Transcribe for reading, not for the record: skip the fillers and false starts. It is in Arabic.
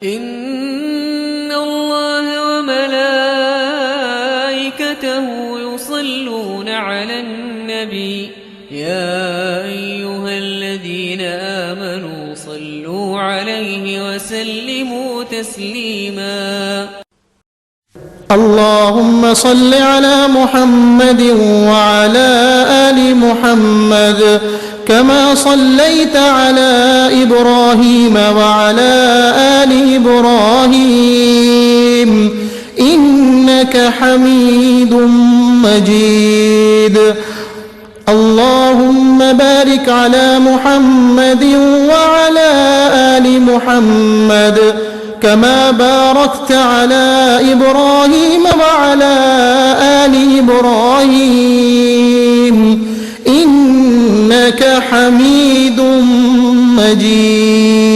إن الله وملائكته يصلون على النبي يا أيها الذين آمنوا صلوا عليه وسلموا تسليما. اللهم صل على محمد وعلى آل محمد كما صليت على إبراهيم وعلى آل إبراهيم إنك حميد مجيد. اللهم بارك على محمد وعلى آل محمد كما باركت على إبراهيم وعلى آل إبراهيم إنك حميد مجيد.